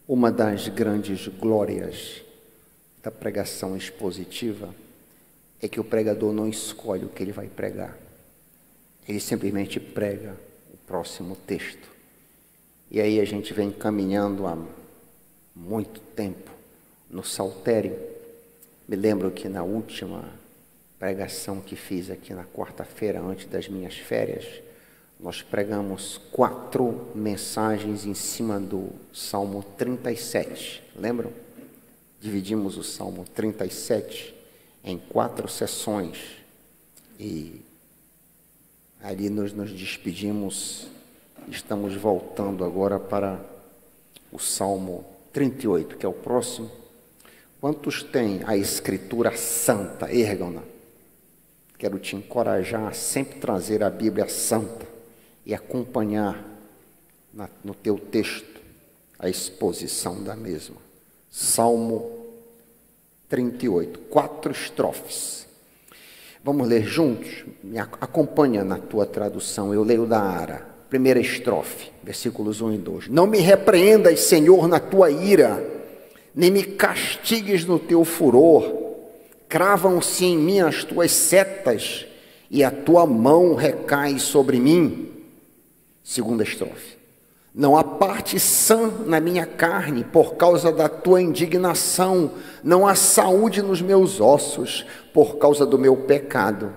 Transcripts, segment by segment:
Uma das grandes glórias da pregação expositiva é que o pregador não escolhe o que ele vai pregar. Ele simplesmente prega o próximo texto. E aí a gente vem caminhando há muito tempo no saltério. Me lembro que na última pregação que fiz aqui na quarta-feira, antes das minhas férias, nós pregamos 4 mensagens em cima do Salmo 37. Lembram? Dividimos o Salmo 37 em 4 sessões. E ali nos despedimos. Estamos voltando agora para o Salmo 38, que é o próximo. Quantos têm a Escritura Santa? Ergam-na. Quero te encorajar a sempre trazer a Bíblia Santa e acompanhar no teu texto a exposição da mesma. Salmo 38, 4 estrofes. Vamos ler juntos? Me acompanha na tua tradução, eu leio da Ara. Primeira estrofe, versículos 1 e 2. Não me repreendas, Senhor, na tua ira, nem me castigues no teu furor. Cravam-se em mim as tuas setas, e a tua mão recai sobre mim. Segunda estrofe. Não há parte sã na minha carne, por causa da tua indignação. Não há saúde nos meus ossos, por causa do meu pecado.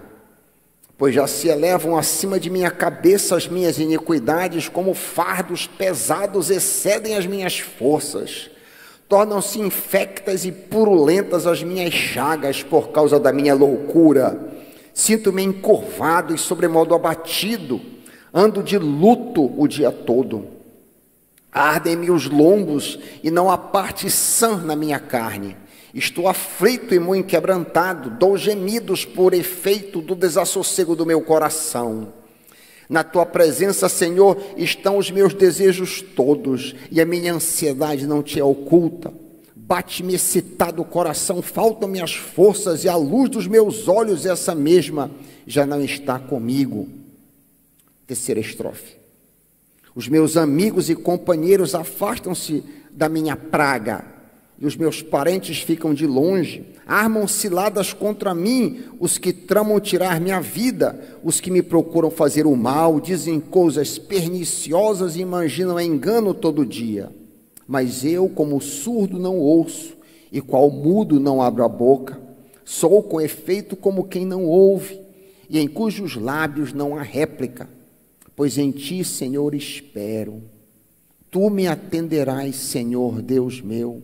Pois já se elevam acima de minha cabeça as minhas iniquidades, como fardos pesados excedem as minhas forças. Tornam-se infectas e purulentas as minhas chagas por causa da minha loucura. Sinto-me encurvado e sobremodo abatido. Ando de luto o dia todo. Ardem-me os lombos e não há parte sã na minha carne. Estou aflito e muito quebrantado, dou gemidos por efeito do desassossego do meu coração. Na tua presença, Senhor, estão os meus desejos todos, e a minha ansiedade não te é oculta. Bate-me excitado o coração, faltam-me as forças, e a luz dos meus olhos, essa mesma, já não está comigo. Terceira estrofe. Os meus amigos e companheiros afastam-se da minha praga, e os meus parentes ficam de longe. Armam ciladas contra mim os que tramam tirar minha vida, os que me procuram fazer o mal, dizem coisas perniciosas e imaginam engano todo dia. Mas eu, como surdo, não ouço, e qual mudo não abro a boca. Sou com efeito como quem não ouve, e em cujos lábios não há réplica. Pois em ti, Senhor, espero. Tu me atenderás, Senhor, Deus meu.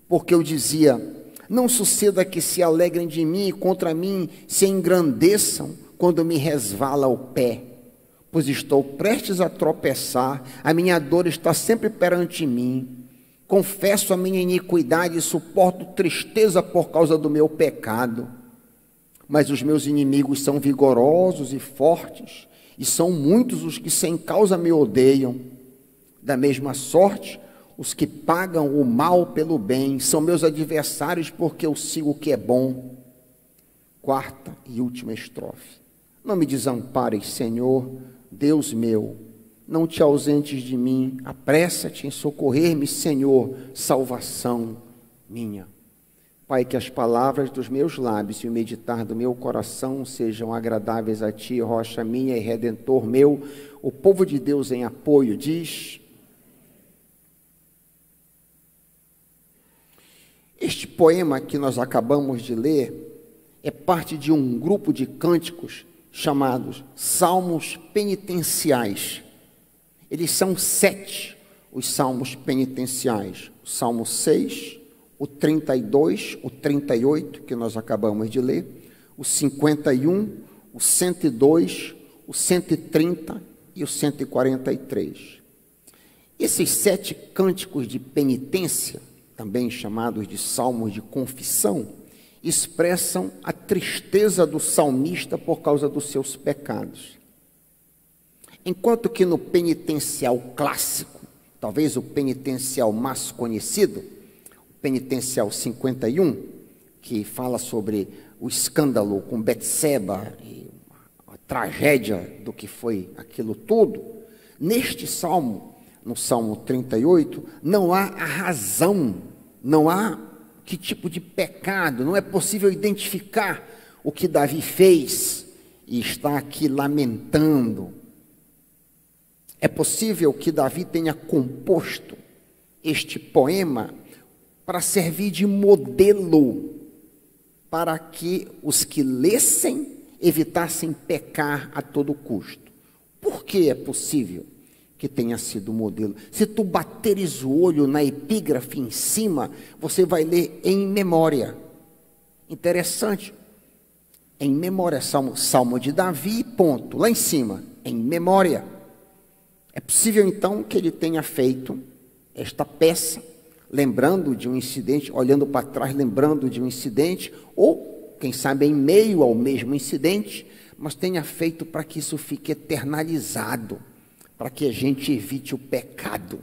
Porque eu dizia, não suceda que se alegrem de mim e contra mim se engrandeçam quando me resvala o pé. Pois estou prestes a tropeçar, a minha dor está sempre perante mim. Confesso a minha iniquidade e suporto tristeza por causa do meu pecado. Mas os meus inimigos são vigorosos e fortes, e são muitos os que sem causa me odeiam. Da mesma sorte, os que pagam o mal pelo bem são meus adversários, porque eu sigo o que é bom. Quarta e última estrofe. Não me desampares, Senhor, Deus meu, não te ausentes de mim, apressa-te em socorrer-me, Senhor, salvação minha. Pai, que as palavras dos meus lábios e o meditar do meu coração sejam agradáveis a ti, rocha minha e redentor meu. O povo de Deus em apoio diz: este poema que nós acabamos de ler é parte de um grupo de cânticos chamados Salmos Penitenciais. Eles são 7, os salmos penitenciais. O Salmo 6, o 32, o 38, que nós acabamos de ler, o 51, o 102, o 130 e o 143. Esses 7 cânticos de penitência, também chamados de salmos de confissão, expressam a tristeza do salmista por causa dos seus pecados. Enquanto que no penitencial clássico, talvez o penitencial mais conhecido, o penitencial 51, que fala sobre o escândalo com Betseba e a tragédia do que foi aquilo tudo, neste salmo no Salmo 38, não há a razão, não há que tipo de pecado, não é possível identificar o que Davi fez e está aqui lamentando. É possível que Davi tenha composto este poema para servir de modelo para que os que lessem evitassem pecar a todo custo. Por que é possível que tenha sido modelo? Se tu bateres o olho na epígrafe em cima, você vai ler em memória. Interessante. Em memória, Salmo de Davi, ponto. Lá em cima, em memória. É possível então que ele tenha feito esta peça, lembrando de um incidente, olhando para trás, lembrando de um incidente, ou, quem sabe, em meio ao mesmo incidente, mas tenha feito para que isso fique eternalizado, para que a gente evite o pecado,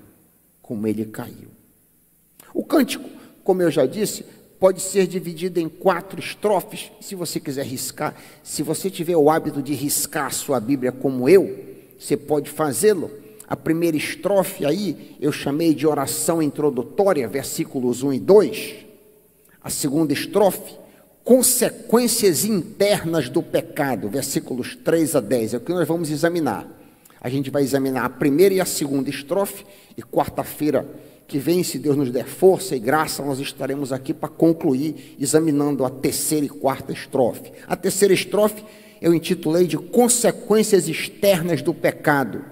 como ele caiu. O cântico, como eu já disse, pode ser dividido em 4 estrofes, se você quiser riscar. Se você tiver o hábito de riscar a sua Bíblia como eu, você pode fazê-lo. A primeira estrofe aí, eu chamei de oração introdutória, versículos 1 e 2. A segunda estrofe, consequências internas do pecado, versículos 3 a 10. É o que nós vamos examinar. A gente vai examinar a primeira e a segunda estrofe, e quarta-feira que vem, se Deus nos der força e graça, nós estaremos aqui para concluir, examinando a terceira e quarta estrofe. A terceira estrofe eu intitulei de consequências externas do pecado,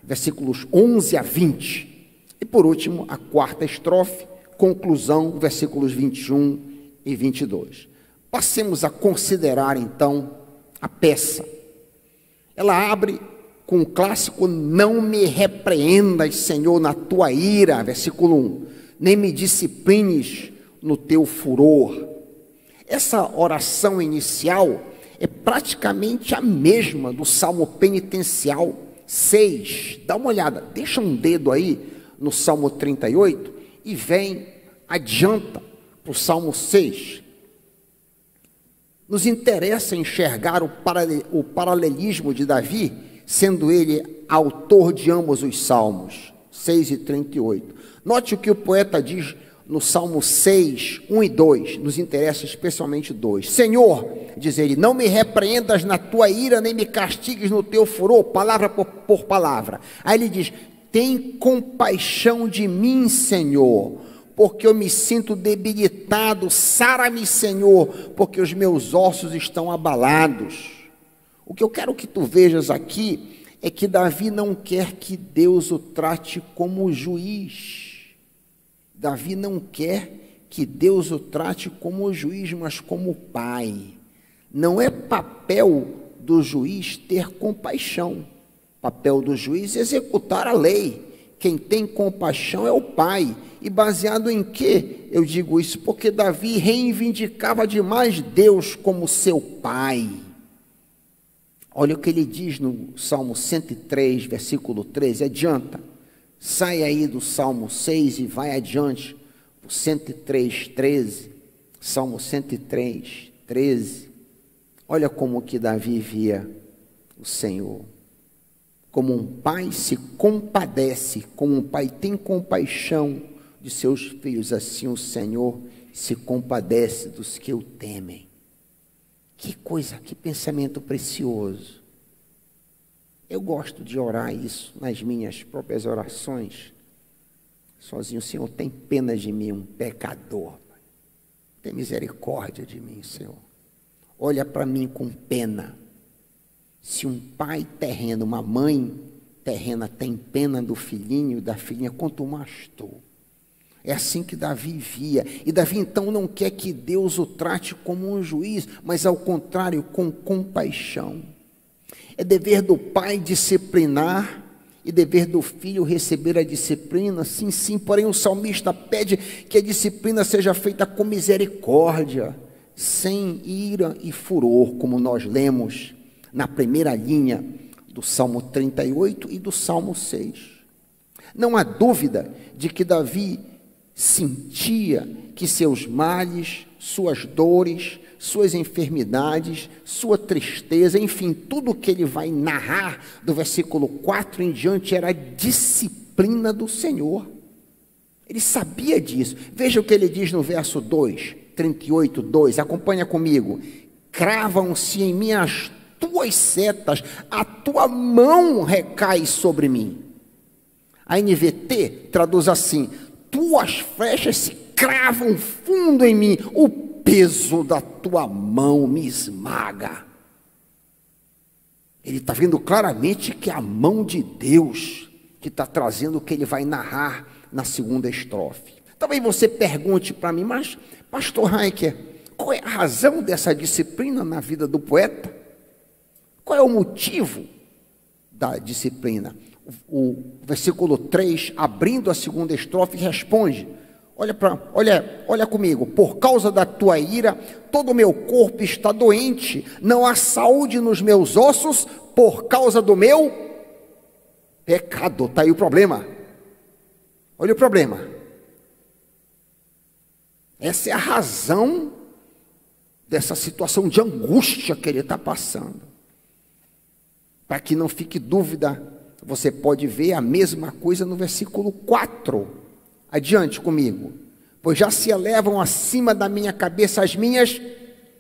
versículos 11 a 20. E por último, a quarta estrofe, conclusão, versículos 21 e 22. Passemos a considerar então a peça. Ela abre com o clássico: não me repreendas, Senhor, na tua ira, versículo 1, nem me disciplines no teu furor. Essa oração inicial é praticamente a mesma do Salmo penitencial 6, dá uma olhada, deixa um dedo aí no Salmo 38 e vem, adianta para o Salmo 6. Nos interessa enxergar o paralelismo de Davi, sendo ele autor de ambos os Salmos, 6 e 38. Note o que o poeta diz no Salmo 6, 1 e 2, nos interessa especialmente 2. Senhor, diz ele, não me repreendas na tua ira, nem me castigues no teu furor, palavra por palavra. Aí ele diz, tem compaixão de mim, Senhor, porque eu me sinto debilitado, sara-me, Senhor, porque os meus ossos estão abalados. O que eu quero que tu vejas aqui é que Davi não quer que Deus o trate como juiz. Davi não quer que Deus o trate como juiz, mas como pai. Não é papel do juiz ter compaixão. Papel do juiz é executar a lei. Quem tem compaixão é o pai. E baseado em quê? Eu digo isso porque Davi reivindicava demais Deus como seu pai. Olha o que ele diz no Salmo 103, versículo 13, adianta. Sai aí do Salmo 6 e vai adiante, o 103, 13, Salmo 103, 13. Olha como que Davi via o Senhor. Como um pai se compadece, como um pai tem compaixão de seus filhos, assim o Senhor se compadece dos que o temem. Que coisa, que pensamento precioso. Eu gosto de orar isso nas minhas próprias orações. Sozinho, Senhor, tem pena de mim, um pecador. Tem misericórdia de mim, Senhor. Olha para mim com pena. Se um pai terreno, uma mãe terrena tem pena do filhinho, da filhinha, quanto mais tu. É assim que Davi via. E Davi então não quer que Deus o trate como um juiz, mas ao contrário, com compaixão. É dever do pai disciplinar e dever do filho receber a disciplina. Sim, sim, porém o salmista pede que a disciplina seja feita com misericórdia, sem ira e furor, como nós lemos na primeira linha do Salmo 38 e do Salmo 6. Não há dúvida de que Davi sentia que seus males, suas dores, suas enfermidades, sua tristeza, enfim, tudo que ele vai narrar do versículo 4 em diante era disciplina disciplina do Senhor. Ele sabia disso. Veja o que ele diz no verso 2, 38, 2. Acompanha comigo. Cravam-se em mim as tuas setas, a tua mão recai sobre mim. A NVT traduz assim: tuas flechas se cravam fundo em mim, o peso da tua mão me esmaga. Ele está vendo claramente que é a mão de Deus que está trazendo o que ele vai narrar na segunda estrofe. Talvez você pergunte para mim, mas pastor Heiker, qual é a razão dessa disciplina na vida do poeta? Qual é o motivo da disciplina? O versículo 3, abrindo a segunda estrofe, responde: olha comigo. Por causa da tua ira, todo o meu corpo está doente, não há saúde nos meus ossos, por causa do meu pecado. Está aí o problema. Olha o problema. Essa é a razão dessa situação de angústia que ele está passando. Para que não fique dúvida, você pode ver a mesma coisa no versículo 4. Adiante comigo. Pois já se elevam acima da minha cabeça as minhas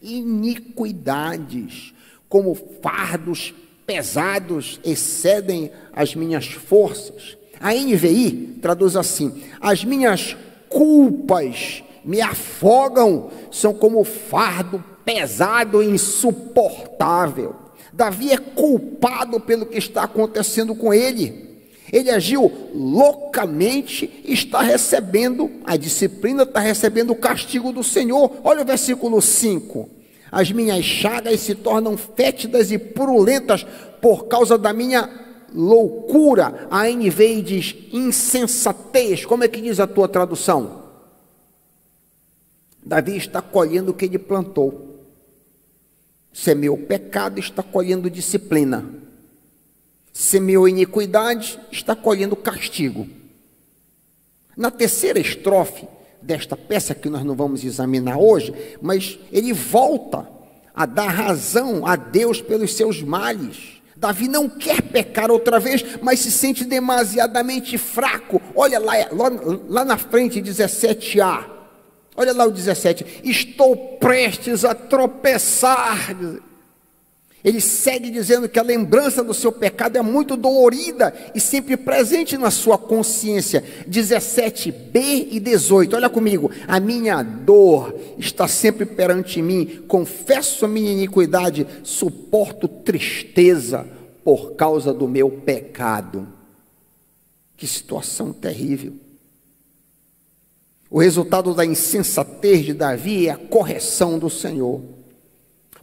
iniquidades, como fardos pesados excedem as minhas forças. A NVI traduz assim: as minhas culpas me afogam, são como fardo pesado e insuportável. Davi é culpado pelo que está acontecendo com ele. Ele agiu loucamente e está recebendo a disciplina, está recebendo o castigo do Senhor. Olha o versículo 5. As minhas chagas se tornam fétidas e purulentas por causa da minha loucura. A NVI diz insensatez. Como é que diz a tua tradução? Davi está colhendo o que ele plantou. Semeou pecado, está colhendo disciplina. Semeou iniquidade, está colhendo castigo. Na terceira estrofe desta peça, que nós não vamos examinar hoje, mas ele volta a dar razão a Deus pelos seus males. Davi não quer pecar outra vez, mas se sente demasiadamente fraco. Olha lá na frente, 17a. Olha lá o 17, estou prestes a tropeçar. Ele segue dizendo que a lembrança do seu pecado é muito dolorida e sempre presente na sua consciência. 17b e 18, olha comigo. A minha dor está sempre perante mim, confesso a minha iniquidade, suporto tristeza por causa do meu pecado. Que situação terrível. O resultado da insensatez de Davi é a correção do Senhor.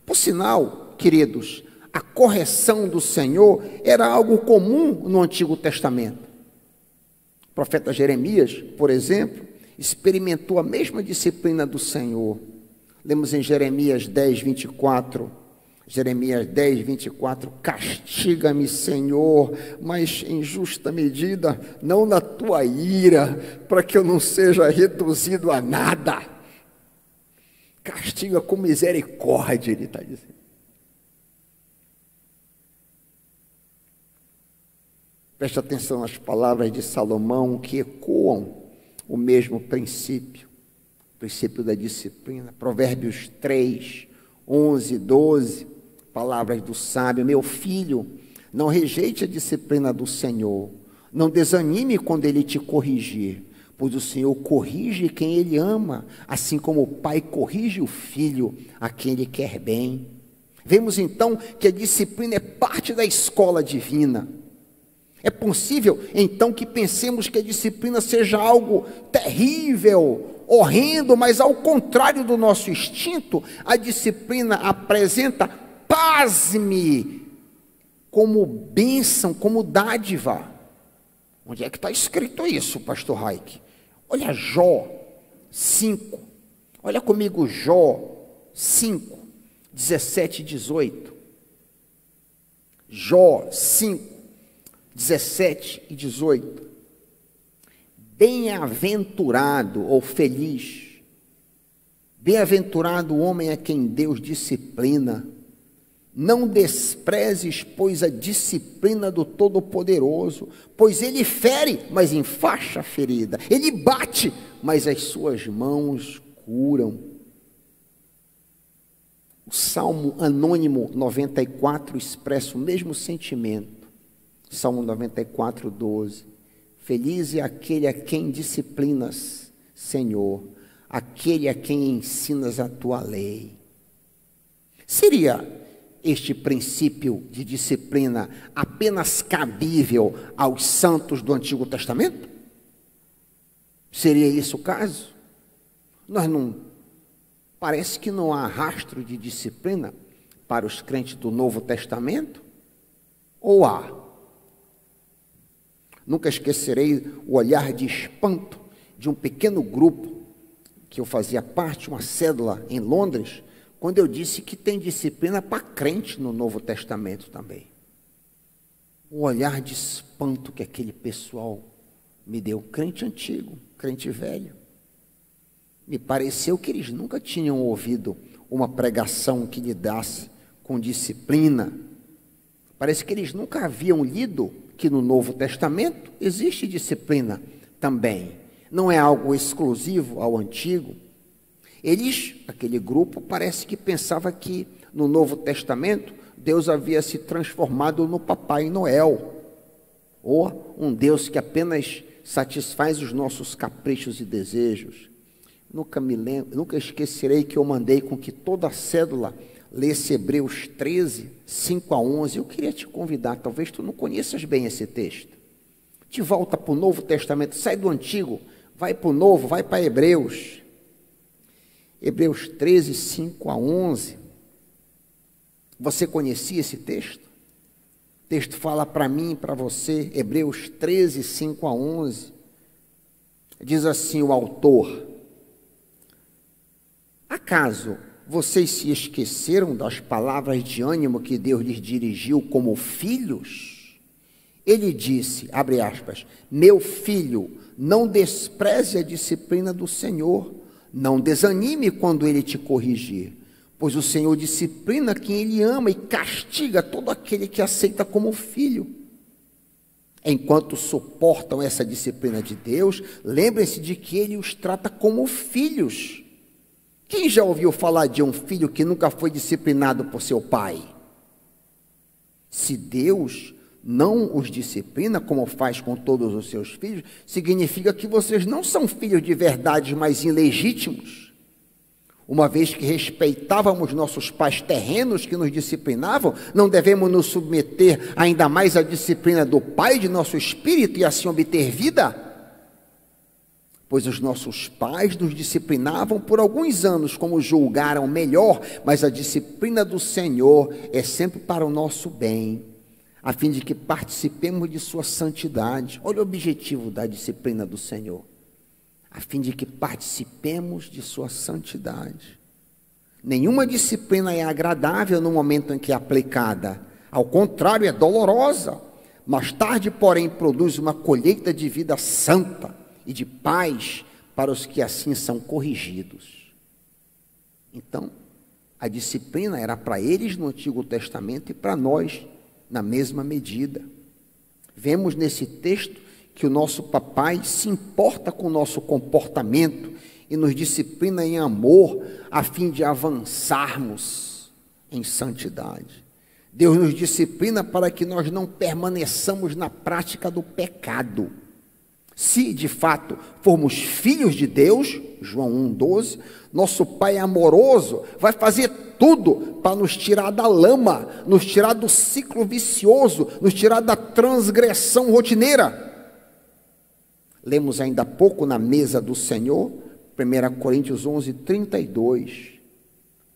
Por sinal, queridos, a correção do Senhor era algo comum no Antigo Testamento. O profeta Jeremias, por exemplo, experimentou a mesma disciplina do Senhor. Lemos em Jeremias 10, 24. Jeremias 10, 24, castiga-me, Senhor, mas em justa medida, não na tua ira, para que eu não seja reduzido a nada. Castiga com misericórdia, ele está dizendo. Preste atenção às palavras de Salomão, que ecoam o mesmo princípio da disciplina. Provérbios 3, 11, 12. Palavras do sábio: meu filho, não rejeite a disciplina do Senhor, não desanime quando ele te corrigir, pois o Senhor corrige quem ele ama, assim como o pai corrige o filho a quem ele quer bem. Vemos então que a disciplina é parte da escola divina. É possível então que pensemos que a disciplina seja algo terrível, horrendo, mas ao contrário do nosso instinto, a disciplina apresenta, pasme, como bênção, como dádiva. Onde é que está escrito isso, pastor Heiker? Olha Jó 5, olha comigo Jó 5, 17 e 18. Jó 5, 17 e 18. Bem-aventurado ou bem-aventurado o homem a quem Deus disciplina, Não desprezes, pois, a disciplina do Todo-Poderoso, pois ele fere, mas enfaixa a ferida. Ele bate, mas as suas mãos curam. O Salmo Anônimo 94 expressa o mesmo sentimento. Salmo 94, 12. Feliz é aquele a quem disciplinas, Senhor, aquele a quem ensinas a tua lei. Seria este princípio de disciplina apenas cabível aos santos do Antigo Testamento? Seria isso o caso? Parece que não há rastro de disciplina para os crentes do Novo Testamento? Ou há? Nunca esquecerei o olhar de espanto de um pequeno grupo que eu fazia parte, uma célula em Londres, quando eu disse que tem disciplina para crente no Novo Testamento também. O olhar de espanto que aquele pessoal me deu, crente antigo, crente velho. Me pareceu que eles nunca tinham ouvido uma pregação que lidasse com disciplina. Parece que eles nunca haviam lido que no Novo Testamento existe disciplina também. Não é algo exclusivo ao Antigo. Aquele grupo, parece que pensava que no Novo Testamento Deus havia se transformado no Papai Noel, ou um Deus que apenas satisfaz os nossos caprichos e desejos. Nunca esquecerei que eu mandei com que toda a cédula lesse Hebreus 13, 5 a 11. Eu queria te convidar, talvez tu não conheças bem esse texto. Te volta para o Novo Testamento, sai do Antigo, vai para o Novo, vai para Hebreus. Hebreus 13, 5 a 11. Você conhecia esse texto? O texto fala para mim e para você, Hebreus 13, 5 a 11. Diz assim o autor: acaso vocês se esqueceram das palavras de ânimo que Deus lhes dirigiu como filhos? Ele disse, abre aspas, meu filho, não despreze a disciplina do Senhor, não desanime quando ele te corrigir, pois o Senhor disciplina quem ele ama e castiga todo aquele que aceita como filho. Enquanto suportam essa disciplina de Deus, lembrem-se de que ele os trata como filhos. Quem já ouviu falar de um filho que nunca foi disciplinado por seu pai? Se Deus não os disciplina, como faz com todos os seus filhos, significa que vocês não são filhos de verdade, mas ilegítimos. Uma vez que respeitávamos nossos pais terrenos que nos disciplinavam, não devemos nos submeter ainda mais à disciplina do Pai de nosso espírito e assim obter vida? Pois os nossos pais nos disciplinavam por alguns anos, como julgaram melhor, mas a disciplina do Senhor é sempre para o nosso bem, a fim de que participemos de sua santidade. Olha o objetivo da disciplina do Senhor: a fim de que participemos de sua santidade. Nenhuma disciplina é agradável no momento em que é aplicada. Ao contrário, é dolorosa. Mais tarde, porém, produz uma colheita de vida santa e de paz para os que assim são corrigidos. Então, a disciplina era para eles no Antigo Testamento e para nós na mesma medida. Vemos nesse texto que o nosso papai se importa com o nosso comportamento e nos disciplina em amor, a fim de avançarmos em santidade. Deus nos disciplina para que nós não permaneçamos na prática do pecado. Se, de fato, formos filhos de Deus, João 1,12, nosso Pai amoroso vai fazer tudo para nos tirar da lama, nos tirar do ciclo vicioso, nos tirar da transgressão rotineira. Lemos ainda há pouco na mesa do Senhor, 1 Coríntios 11, 32.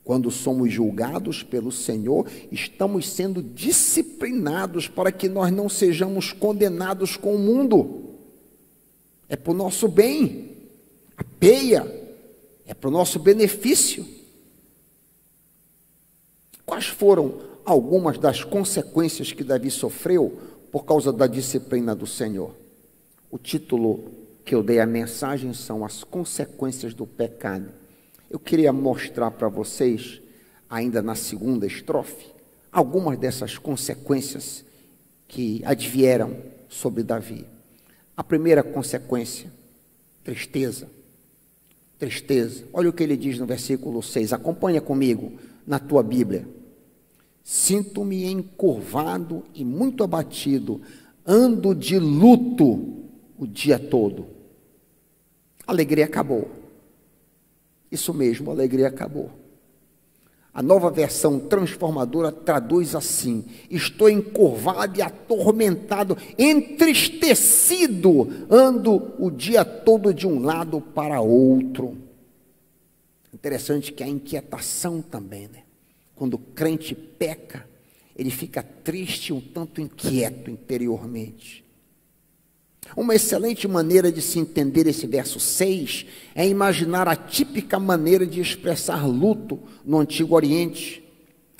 Quando somos julgados pelo Senhor, estamos sendo disciplinados para que nós não sejamos condenados com o mundo. É para o nosso bem. A peia é para o nosso benefício. Quais foram algumas das consequências que Davi sofreu por causa da disciplina do Senhor? O título que eu dei à mensagem são as consequências do pecado. Eu queria mostrar para vocês, ainda na segunda estrofe, algumas dessas consequências que advieram sobre Davi. A primeira consequência, tristeza. Tristeza. Olha o que ele diz no versículo 6. Acompanha comigo na tua Bíblia. Sinto-me encurvado e muito abatido, ando de luto o dia todo. A alegria acabou. Isso mesmo, a alegria acabou. A Nova Versão Transformadora traduz assim: estou encurvado e atormentado, entristecido, ando o dia todo de um lado para outro. Interessante que a inquietação também, né? Quando o crente peca, ele fica triste, um tanto inquieto interiormente. Uma excelente maneira de se entender esse verso 6 é imaginar a típica maneira de expressar luto no Antigo Oriente.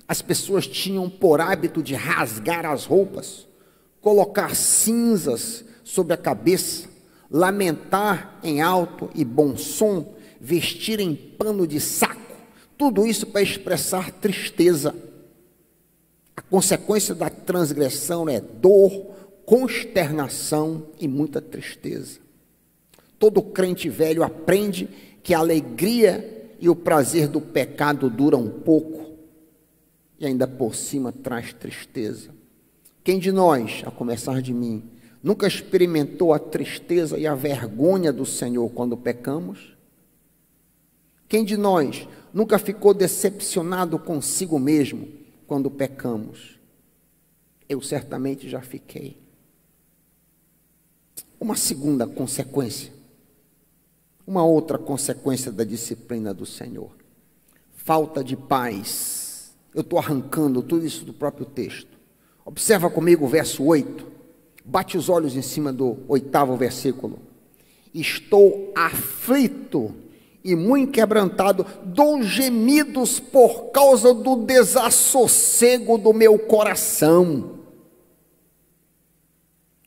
As pessoas tinham por hábito de rasgar as roupas, colocar cinzas sobre a cabeça, lamentar em alto e bom som, vestir em pano de saco, tudo isso para expressar tristeza. A consequência da transgressão é dor, consternação e muita tristeza. Todo crente velho aprende que a alegria e o prazer do pecado duram pouco e ainda por cima traz tristeza. Quem de nós, a começar de mim, nunca experimentou a tristeza e a vergonha do Senhor quando pecamos? Quem de nós nunca ficou decepcionado consigo mesmo quando pecamos? Eu certamente já fiquei. Uma segunda consequência, uma outra consequência da disciplina do Senhor: falta de paz. Eu estou arrancando tudo isso do próprio texto. Observa comigo o verso 8, bate os olhos em cima do 8º versículo. Estou aflito e muito quebrantado, dou gemidos por causa do desassossego do meu coração.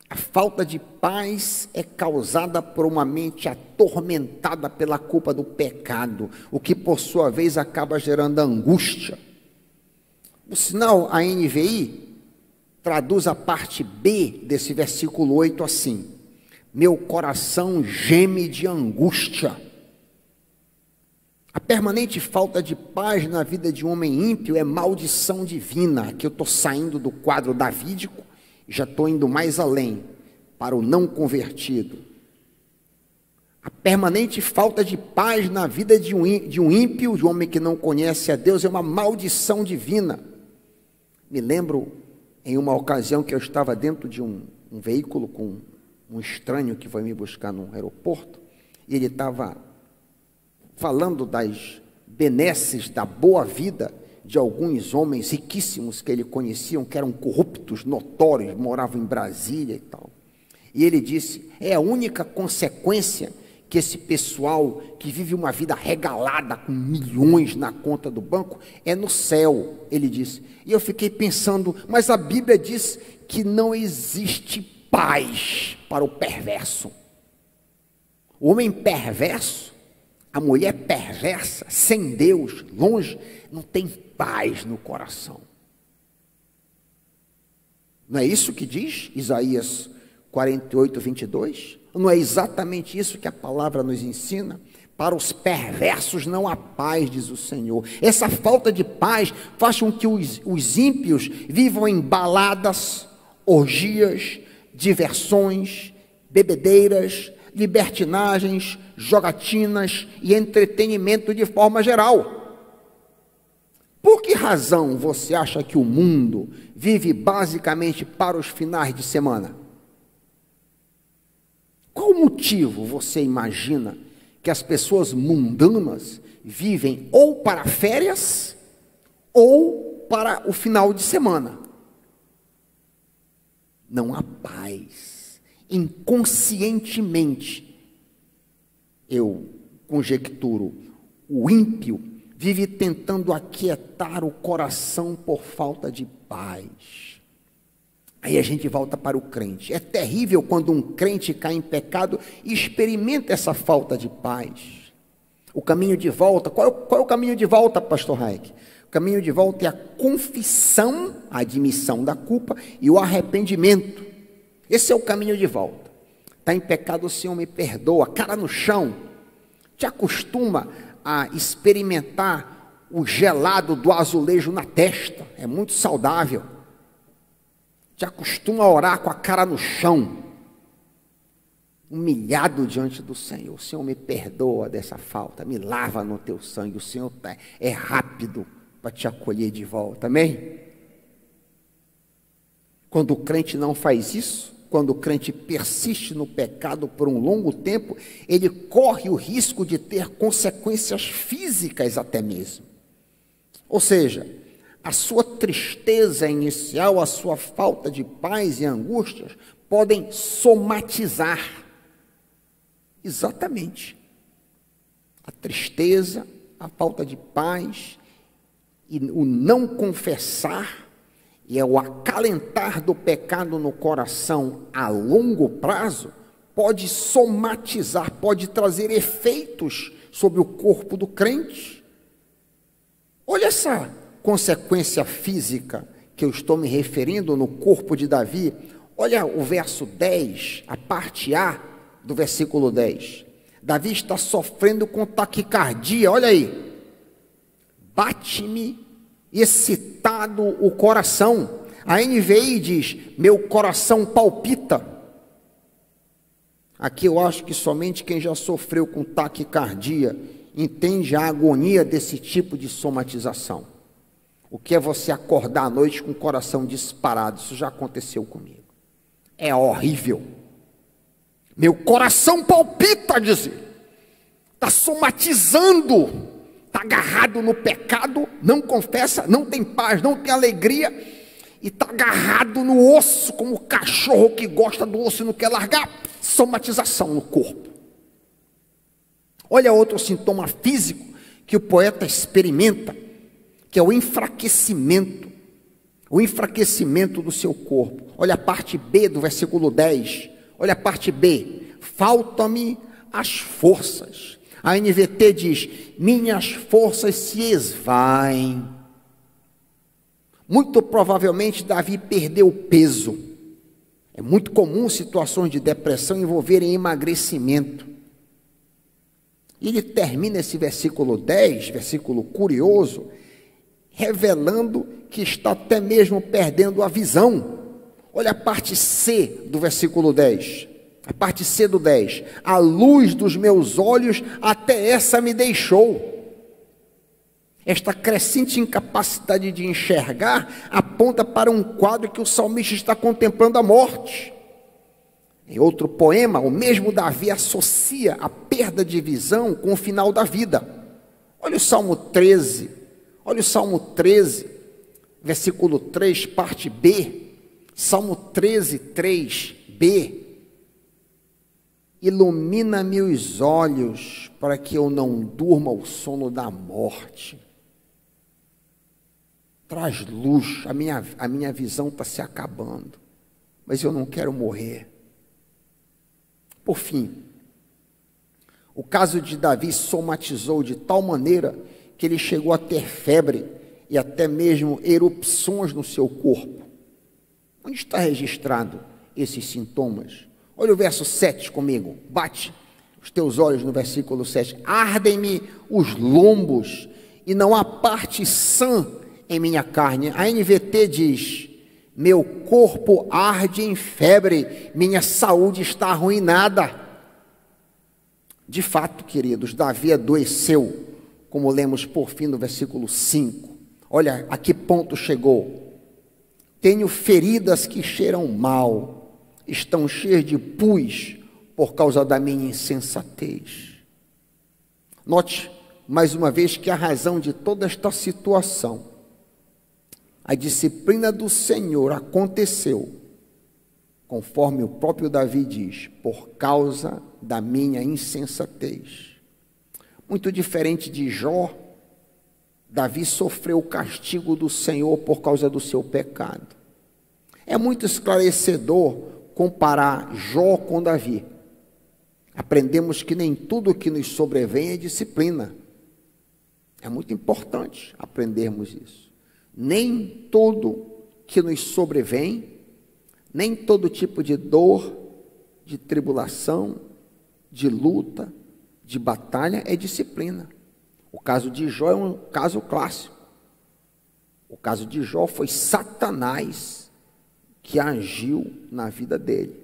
A falta de paz é causada por uma mente atormentada pela culpa do pecado, o que por sua vez acaba gerando angústia. Por sinal, a NVI traduz a parte B desse versículo 8 assim: meu coração geme de angústia. A permanente falta de paz na vida de um homem ímpio é maldição divina. Aqui eu estou saindo do quadro davídico, já estou indo mais além, para o não convertido. A permanente falta de paz na vida de um ímpio, de um homem que não conhece a Deus, é uma maldição divina. Me lembro, em uma ocasião, que eu estava dentro de um veículo com um estranho que foi me buscar no aeroporto, e ele estava falando das benesses da boa vida de alguns homens riquíssimos que ele conhecia, que eram corruptos, notórios, moravam em Brasília e tal. E ele disse: é a única consequência que esse pessoal que vive uma vida regalada, com milhões na conta do banco, é no céu, ele disse. E eu fiquei pensando, mas a Bíblia diz que não existe paz para o perverso. O homem perverso, a mulher perversa, sem Deus, longe, não tem paz no coração. Não é isso que diz Isaías 48, 22? Não é exatamente isso que a palavra nos ensina? Para os perversos não há paz, diz o Senhor. Essa falta de paz faz com que os ímpios vivam em baladas, orgias, diversões, bebedeiras, libertinagens, jogatinas e entretenimento de forma geral. Por que razão você acha que o mundo vive basicamente para os finais de semana? Qual motivo você imagina que as pessoas mundanas vivem ou para férias ou para o final de semana? Não há paz. Inconscientemente, eu conjecturo, o ímpio vive tentando aquietar o coração por falta de paz. Aí a gente volta para o crente. É terrível quando um crente cai em pecado e experimenta essa falta de paz. O caminho de volta, qual é o caminho de volta, pastor Raik? O caminho de volta é a confissão, a admissão da culpa e o arrependimento. Esse é o caminho de volta. Está em pecado, o Senhor me perdoa, cara no chão. Te acostuma a experimentar o gelado do azulejo na testa, é muito saudável. Te acostuma a orar com a cara no chão, humilhado diante do Senhor. O Senhor me perdoa dessa falta, me lava no teu sangue. O Senhor é rápido para te acolher de volta, amém? Quando o crente não faz isso, quando o crente persiste no pecado por um longo tempo, ele corre o risco de ter consequências físicas até mesmo. Ou seja, a sua tristeza inicial, a sua falta de paz e angústias podem somatizar. Exatamente. A tristeza, a falta de paz e o não confessar e o acalentar do pecado no coração a longo prazo pode somatizar, pode trazer efeitos sobre o corpo do crente. Olha essa consequência física que eu estou me referindo no corpo de Davi. Olha o verso 10, a parte A do versículo 10. Davi está sofrendo com taquicardia, olha aí. Bate-me excitado o coração. A NVI diz, meu coração palpita. Aqui eu acho que somente quem já sofreu com taquicardia entende a agonia desse tipo de somatização. O que é você acordar à noite com o coração disparado? Isso já aconteceu comigo. É horrível. Meu coração palpita, diz. Está somatizando. Está agarrado no pecado, não confessa, não tem paz, não tem alegria, e está agarrado no osso, como o cachorro que gosta do osso e não quer largar. Somatização no corpo. Olha outro sintoma físico que o poeta experimenta, que é o enfraquecimento do seu corpo. Olha a parte B do versículo 10, olha a parte B, faltam-me as forças. A NVT diz, minhas forças se esvaem. Muito provavelmente Davi perdeu peso. É muito comum situações de depressão envolverem emagrecimento. E ele termina esse versículo 10, versículo curioso, revelando que está até mesmo perdendo a visão. Olha a parte C do versículo 10. A parte C do 10, a luz dos meus olhos até essa me deixou. Esta crescente incapacidade de enxergar aponta para um quadro que o salmista está contemplando a morte. Em outro poema, o mesmo Davi associa a perda de visão com o final da vida. Olha o Salmo 13, versículo 3, parte B, Salmo 13, 3b. Ilumina-me os olhos, para que eu não durma o sono da morte. Traz luz, a minha visão está se acabando, mas eu não quero morrer. Por fim, o caso de Davi somatizou de tal maneira que ele chegou a ter febre e até mesmo erupções no seu corpo. Onde está registrado esses sintomas? Olha o verso 7 comigo, bate os teus olhos no versículo 7. Ardem-me os lombos e não há parte sã em minha carne. A NVT diz, meu corpo arde em febre, minha saúde está arruinada. De fato, queridos, Davi adoeceu, como lemos por fim no versículo 5. Olha a que ponto chegou. Tenho feridas que cheiram mal, estão cheias de pus por causa da minha insensatez. Note, mais uma vez, que a razão de toda esta situação, a disciplina do Senhor aconteceu, conforme o próprio Davi diz, por causa da minha insensatez. Muito diferente de Jó, Davi sofreu o castigo do Senhor por causa do seu pecado. É muito esclarecedor comparar Jó com Davi. Aprendemos que nem tudo que nos sobrevém é disciplina. É muito importante aprendermos isso. Nem tudo que nos sobrevém, nem todo tipo de dor, de tribulação, de luta, de batalha é disciplina. O caso de Jó é um caso clássico. O caso de Jó foi Satanás que agiu na vida dele.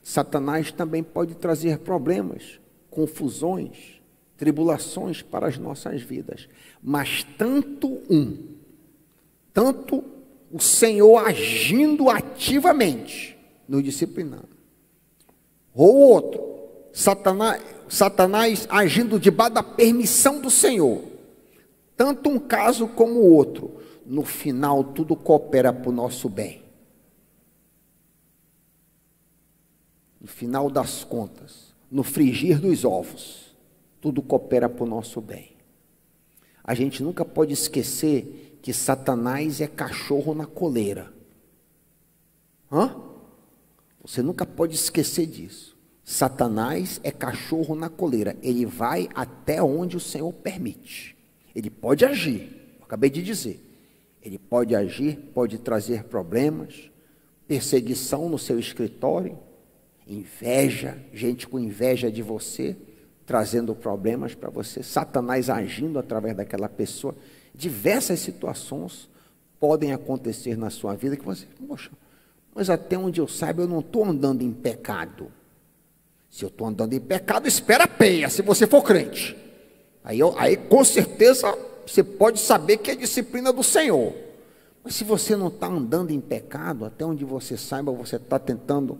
Satanás também pode trazer problemas, confusões, tribulações para as nossas vidas. Mas tanto o Senhor agindo ativamente, nos disciplinando, ou o outro, Satanás agindo debaixo da permissão do Senhor. Tanto um caso como o outro, no final tudo coopera para o nosso bem. No final das contas, no frigir dos ovos, tudo coopera para o nosso bem. A gente nunca pode esquecer que Satanás é cachorro na coleira. Você nunca pode esquecer disso. Satanás é cachorro na coleira. Ele vai até onde o Senhor permite. Ele pode agir, eu acabei de dizer. Ele pode agir, pode trazer problemas, perseguição no seu escritório, inveja, gente com inveja de você, trazendo problemas para você, Satanás agindo através daquela pessoa. Diversas situações podem acontecer na sua vida que você, poxa, mas até onde eu saiba eu não estou andando em pecado. Se eu estou andando em pecado, espera a peia, se você for crente. Aí com certeza você pode saber que é disciplina do Senhor. Mas se você não está andando em pecado, até onde você saiba, você está tentando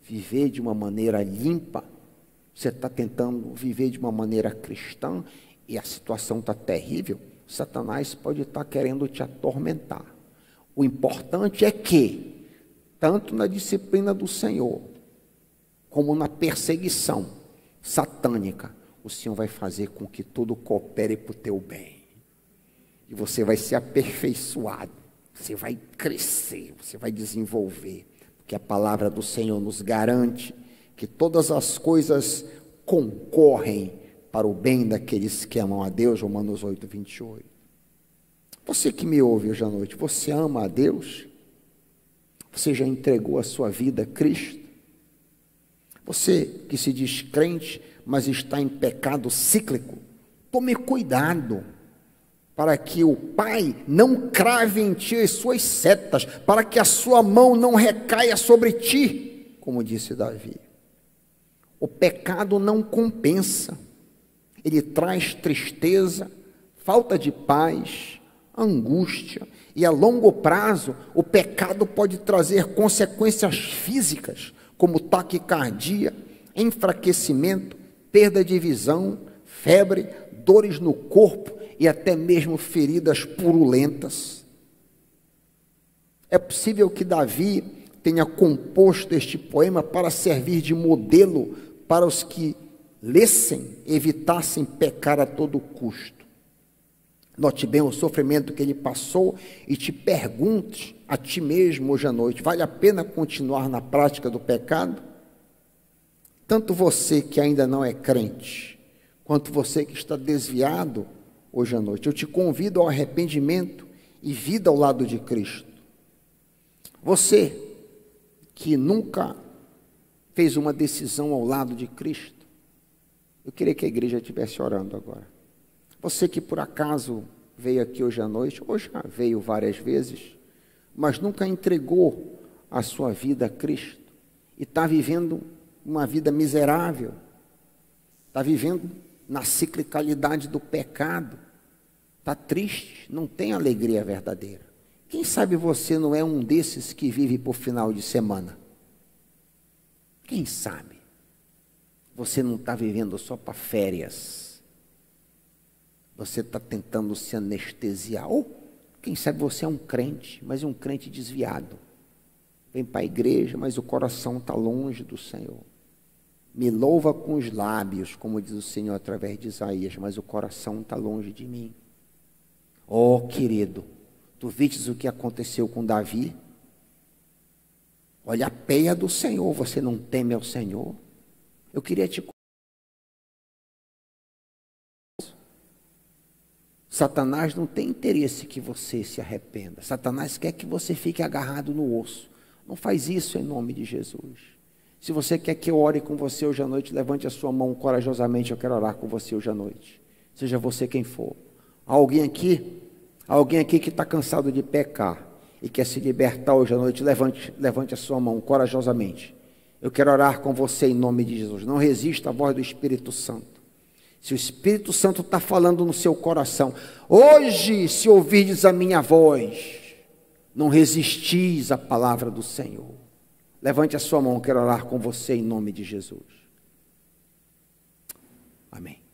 viver de uma maneira limpa, você está tentando viver de uma maneira cristã, e a situação está terrível, Satanás pode estar querendo te atormentar. O importante é que, tanto na disciplina do Senhor, como na perseguição satânica, o Senhor vai fazer com que tudo coopere para o teu bem. E você vai ser aperfeiçoado, você vai crescer, você vai desenvolver. Porque a palavra do Senhor nos garante que todas as coisas concorrem para o bem daqueles que amam a Deus, Romanos 8, 28. Você que me ouve hoje à noite, você ama a Deus? Você já entregou a sua vida a Cristo? Você que se diz crente, mas está em pecado cíclico, tome cuidado, para que o Pai não crave em ti as suas setas, para que a sua mão não recaia sobre ti, como disse Davi. O pecado não compensa, ele traz tristeza, falta de paz, angústia, e a longo prazo o pecado pode trazer consequências físicas, como taquicardia, enfraquecimento, perda de visão, febre, dores no corpo e até mesmo feridas purulentas. É possível que Davi tenha composto este poema para servir de modelo para os que lessem, evitassem pecar a todo custo. Note bem o sofrimento que ele passou e te pergunte a ti mesmo hoje à noite, vale a pena continuar na prática do pecado? Tanto você que ainda não é crente, quanto você que está desviado hoje à noite, eu te convido ao arrependimento e vida ao lado de Cristo. Você que nunca fez uma decisão ao lado de Cristo, eu queria que a igreja estivesse orando agora. Você que por acaso veio aqui hoje à noite, ou já veio várias vezes, mas nunca entregou a sua vida a Cristo, e está vivendo uma vida miserável, está vivendo na ciclicalidade do pecado, está triste, não tem alegria verdadeira. Quem sabe você não é um desses que vive por final de semana? Quem sabe? Você não está vivendo só para férias. Você está tentando se anestesiar. Ou, quem sabe você é um crente, mas é um crente desviado. Vem para a igreja, mas o coração está longe do Senhor. Me louva com os lábios, como diz o Senhor através de Isaías, mas o coração está longe de mim. Oh, querido, tu vistes o que aconteceu com Davi? Olha a peia do Senhor, você não teme ao Senhor? Eu queria te Satanás não tem interesse que você se arrependa. Satanás quer que você fique agarrado no osso. Não faz isso em nome de Jesus. Se você quer que eu ore com você hoje à noite, levante a sua mão corajosamente, eu quero orar com você hoje à noite. Seja você quem for. Alguém aqui que está cansado de pecar e quer se libertar hoje à noite, levante a sua mão corajosamente. Eu quero orar com você em nome de Jesus. Não resista à voz do Espírito Santo. Se o Espírito Santo está falando no seu coração, hoje, se ouvirdes a minha voz, não resistis à palavra do Senhor. Levante a sua mão, eu quero orar com você em nome de Jesus. Amém.